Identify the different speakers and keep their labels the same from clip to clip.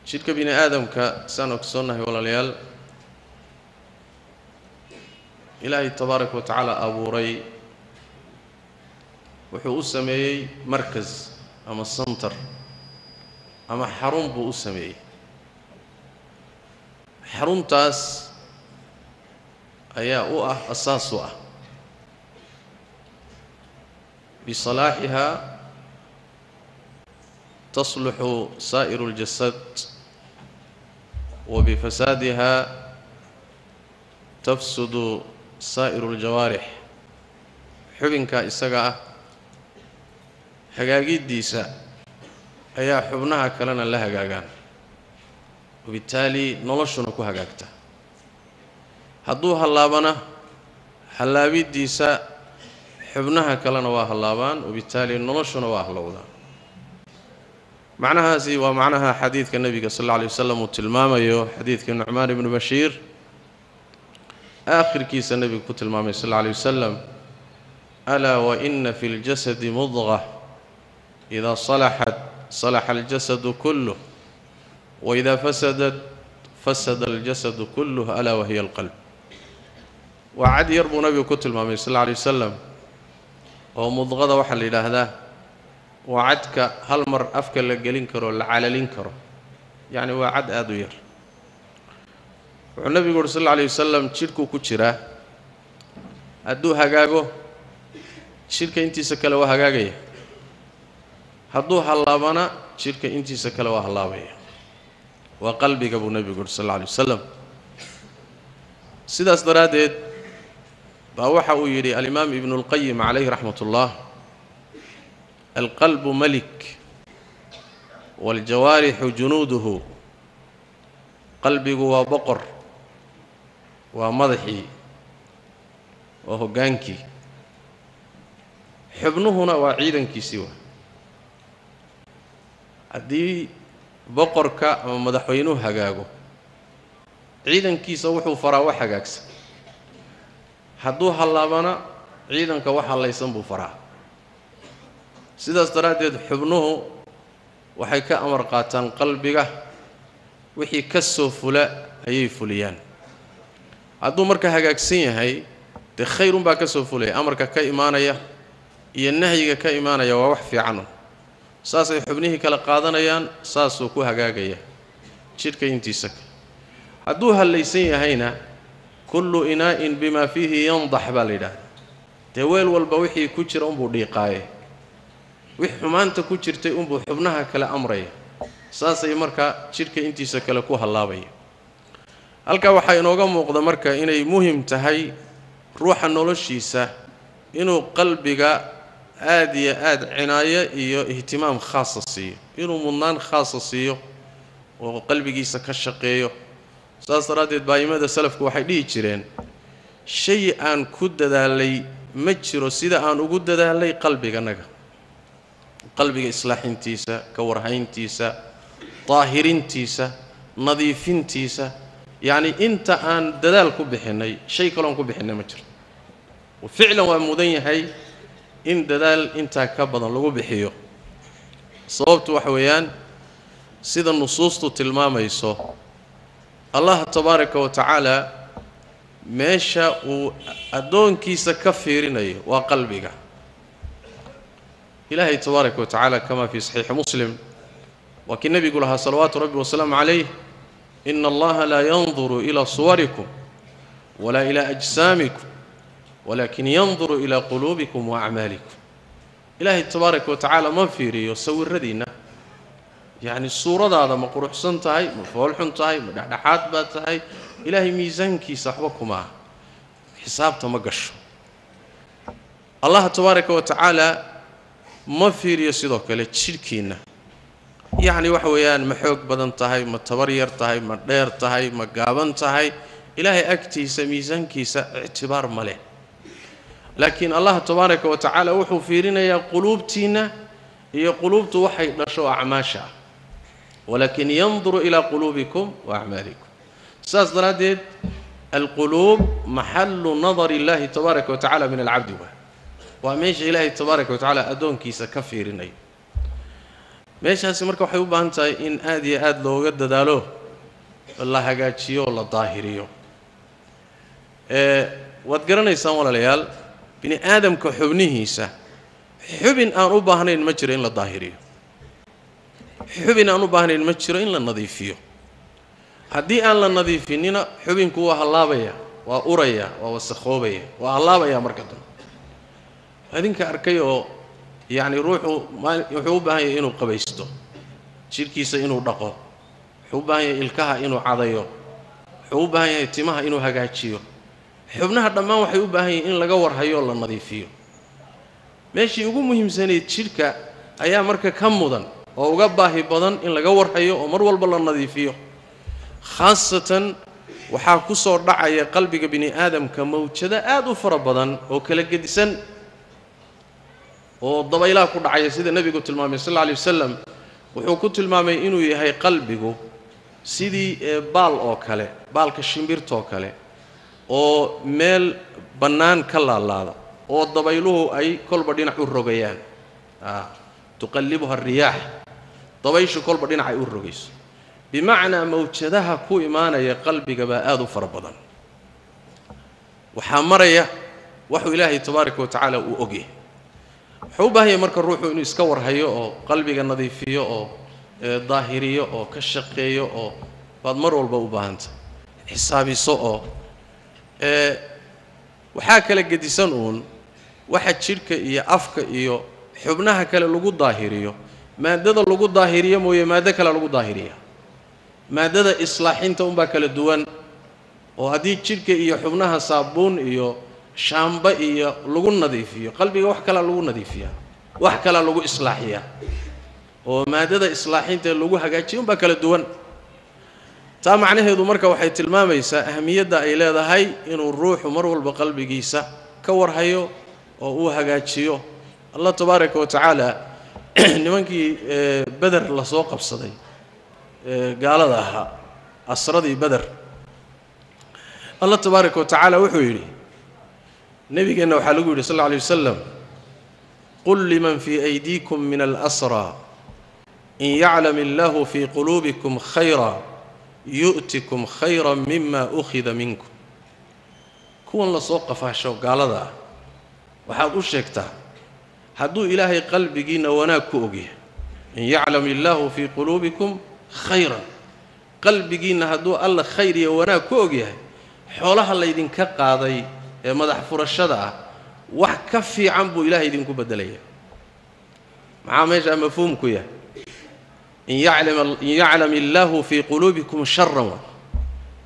Speaker 1: jidhka bini aadamka saan ogsoonnahay walaalayaal ilaahay tabaaraka wa tacaala abuuray wuxuu u sameeyey markas ama center ama xarun buu u sameeyey xaruntaas ayaa u ah asaas u ah bisalaaxiha tasluxu saa'iru اljasad وبفسادها تفسد سائر الجوارح حبنك إسقى هجاجيد ديسا أيا حبناها كلنا لها جاجان وبالتالي نلشنا كوها جاكتا هدوها اللابنا حلابيد ديسا حبناها كلنا واهلابان وبالتالي نلشنا واهلودا معناها زي ومعناها حديث النبي صلى الله عليه وسلم وتلمامه حديث النعمان بن بشير آخر كيس النبي كتلمامه صلى الله عليه وسلم ألا وإن في الجسد مضغة إذا صلحت صلح الجسد كله وإذا فسدت فسد الجسد كله ألا وهي القلب وعد يربو نبي كتلمامه صلى الله عليه وسلم ومضغة وحل إلى هذا وعدك هل مر أفكر لجلين كرو لعللين كرو يعني وعد أدوير والنبي صلى الله عليه وسلم شركو كشرة أدو هجاجو شركة أنتي سكلا وهجاجية هدو هاللابنا شركة أنتي سكلا وهاللابية وقلبك أبو النبي صلى الله عليه وسلم سيداس درادت بأوحى ويري الإمام ابن القيم عليه رحمة الله القلب ملك والجوارح جنوده قلبي هو بقر ومضحي وهو جانكي حبنه هنا وعيدا كسوى أدي بقر كا مضحينه هجاجو عيدا كيسوحه فراوح هجاكس حدوها اللابنا عيدا كوحا الله يسمبو فرا sidaas daraadeed xubnuhu waxay ka amar qaataan qalbiga wixii ka soo fula ayay fuliyaan hadduu marka hagaagsan yahay de khayrun baa ka soo fulay amarka ka imaanaya iyo nahyiga ka imaanaya waa wax fiican saas ay xubnihii kala qaadanayaan saas uu ku hagaagaya jidhka intiisa hadduu halaysan yahayna kullu inaa'in bima fihi yandax baa la yidhaahdaa dee weel walba wixii ku jira unbuu dhiiqaaye wix xumaanta ku jirtay unbuu xubnaha kala amraya saasay marka jidhka intiisa kale ku halaabaya halka waxa inooga muuqda marka inay muhiim tahay ruuxa noloshiisa inuu qalbiga aad iyo aad cinaayo iyo ihtimaam khaas siiyo inuu mudnaan khaas siiyo oo qalbigiisa ka shaqeeyo saas daraadeed baayimada salafku waxay dhihi jireen shay aan ku dadaalay ma jiro sida aan ugu dadaalay qalbiganaga qalbiga islaaxintiisa ka warhayntiisa طاهرينتيسا نظيفينتيسا يعني انت ان ددال ku bixinay shay kale ku bixinay ma jiro وفعلا ومدن yahay in dadaal inta ka badan lagu bixiyo sababtu wax weeyaan sida nusuustu tilmaamayso Allah tabaaraka wa taala meesha uu adoonkiisa ka fiirinayo waa qalbiga إلهي تبارك وتعالى كما في صحيح مسلم وكن النبي يقولها صلوات ربي وسلام عليه إن الله لا ينظر إلى صوركم ولا إلى أجسامكم ولكن ينظر إلى قلوبكم وأعمالكم إلهي تبارك وتعالى ما فيري يسوي الردينا يعني الصورة هذا ما قروح سنتهاي مفعول حنتهاي مدحات باتهاي إلهي ميزانكي صحبكما حساب تمقش الله تبارك وتعالى ما فيري سيدوك لتشركينا يعني وحويان محوق بدن تهاي ما تبرير تهاي ما دير تهاي ما قابن تهاي إلهي أكتيس ميزانكيس اعتبار مليه لكن الله تبارك وتعالى وحو فيرنا يا قلوبتنا هي قلوب توحي نشو أعماشا ولكن ينظر إلى قلوبكم وأعمالكم ساس درادد القلوب محل نظر الله تبارك وتعالى من العبد وميش إلهي تبارك وتعالى أدون كيسا كفيرنا meeshaasi marka waxay u baahan tahay in aad iyo aad looga dadaalo la hagaajiyo la daahiriyo waad garanaysaan walaalayaal bini aadamka xubnihiisa xubin aan u baahnayn ma jiro in la daahiriyo xubin aan u baahnayn ma jiro in la nadiifiyo haddii aan la nadiifinina xubinku waa halaabaya waa uraya waa wasakhoobaya waa halaabaya marka dambe adinka arkay oo yani ruuxu wuxuu u baahan yahay inuu qabaysto jirkiisa inuu dhaqo wuxuu u baahan yahay ilkaha inuu cadayo wuxuu u baahan yahay timaha inuu hagaajiyo xubnaha dhammaan waxay u baahan yihiin in laga warhayo la nadiifiyo meeshii ugu muhiimsanayd jirka ayaa marka ka mudan oo uga baahi badan in laga warhayo oo mar walba la nadiifiyo khaasatan waxaa ku soo dhacaya qalbiga bini aadamka mawjado aad u fara badan oo kala gedisan oo dabaylaha ku dhacaya sida nabigu tilmaamay sallallahu alayhi wasallam wuxuu ku tilmaamay inuu yahay qalbigu sidii baal oo kale baalka shimbirta oo kale oo meel bannaan ka laalaada oo dabayluhu ay kolba dhinac u rogayaan tuqallibuha ar-riyah dabayshu kolba dhinac ay u rogayso bimacnaa mawjadaha ku imaanaya qalbiga baa aad u fara badan waxaa maraya waxuu ilaahay tabaaraka wa tacaala uu ogyahay wuxuu u baahan yahay marka ruuxu inuu iska warhayo oo qalbiga nadiifiyo oo daahiriyo oo ka shaqeeyo oo baad mar walba u baahanta xisaabiso oo waxaa kala gedisan uun waxa jidhka iyo afka iyo xubnaha kale lagu daahiriyo maadada lagu daahiriyo mooye maado kale lagu daahiriya maadada islaaxinta unbaa kala duwan oo haddii jidhka iyo xubnaha saabuun iyo shaamba iyo lagu nadiifiyo qalbiga wax kale lagu nadiifiyaa wax kale lagu islaaxiyaa oo maadada islaaxinta lagu hagaajiyo unbaa kala duwan taa macnaheedu marka waxay tilmaamaysaa ahamiyadda ay leedahay inuu ruuxu mar walba qalbigiisa ka warhayo oo uu hagaajiyo allah tabaaraka wa tacaala nimankii badar la soo qabsaday gaalada ahaa asradii badar allah tabaaraka wa tacaala wuxuu yidhi nabigeenna waxaa lagu yidhi sal alla alayh wasalam qul liman fii aydiikum min alasraa in yaclam illaahu fii quluubikum khayra yu'tikum khayra mima ukhida minkum kuwan la soo qafaasho gaalada ah waxaad u sheegtaa hadduu ilaahay qalbigiinna wanaag ku ogyahay in yaclam illaahu fii quluubikum khayra qalbigiinna hadduu alla khayr iyo wanaag ku ogyahay xoolaha laydinka qaaday ee madax furashada ah wax ka fiican buu ilaahay idinku bedelaya maxaa meesha mafhuum ku yahay إن يعلم الله في قلوبكم شرا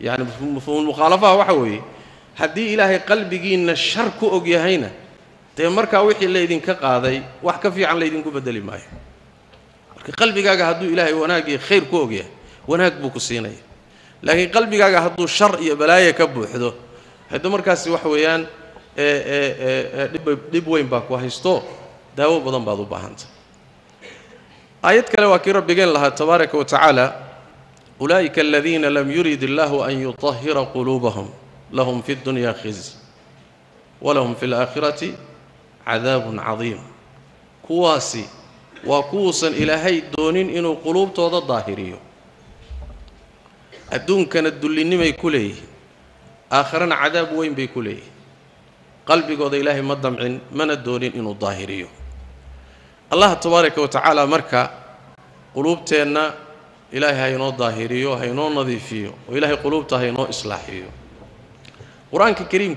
Speaker 1: يعني مفهوم المخالفة وحوي هدي إلهي قلبي الشر كأجيهنا تمرك وحي اللي يدين كقاضي وحكفي عن اللي يدين كبدل ماي قلبي جاء هدو إلهي وناجي خير كأجيه وناك بوكسيني لكن قلبي جاء هدو شر يبلايا كبو حدو هدو مركز وحويان دب وين باك وهيستو داو بدن بعضو بهانت آيات كلا وكي ربي قال لها تبارك وتعالى أولئك الذين لم يريد الله أن يطهر قلوبهم لهم في الدنيا خزي ولهم في الآخرة عذاب عظيم كواسي وكوسا إلى هاي دونين إنه قلوب توضى الظاهرية الدون كانت دلني ما يكوليه آخرا عذاب وين بيكوليه قلبي قضى إلهي مدمع من الدونين إنه الظاهرية الله تبارك وتعالى مركا قلوبتنا إلهي هينو ظاهريو هينو نظيفيو وإلهي قلوبته هينو إصلاحيو قرآن الكريم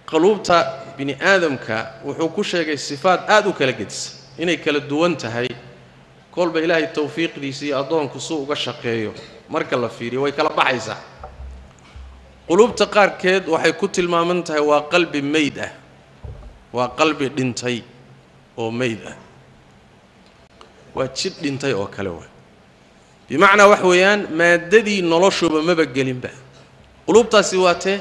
Speaker 1: قلوبته بني آدم وحكو شيء الصفات آدو كالجدس إني كالدوانته هي كل بإلهي التوفيق ليسي أضون كسوء وشقيو مركا الله فيري ويكلا بحيزة قلوبته قار كيد وحيكو تلمامنته وقلب ميدة وقلب دنتي oo meyd ah waa jid dhintay oo kale waa bimacnaa wax weeyaan maadadii noloshuba maba gelinba qulubtaasi waatee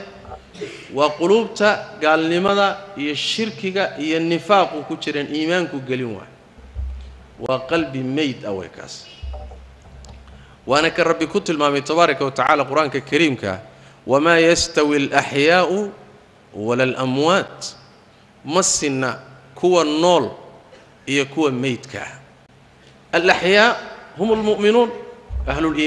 Speaker 1: waa qulubta gaalnimada iyo shirkiga iyo nifaaqu ku jireen iimaanku gelin waa qalbi meyd ah waykaas waana ka rabbi ku tilmaamay tabaaraka wa tacaala quraanka kariimka wama yastawi al-ahyaa'u wala al-amwaat masna kuwa nool iyo kuwa meydka الأحياء هم المؤمنون أهل الإيمان.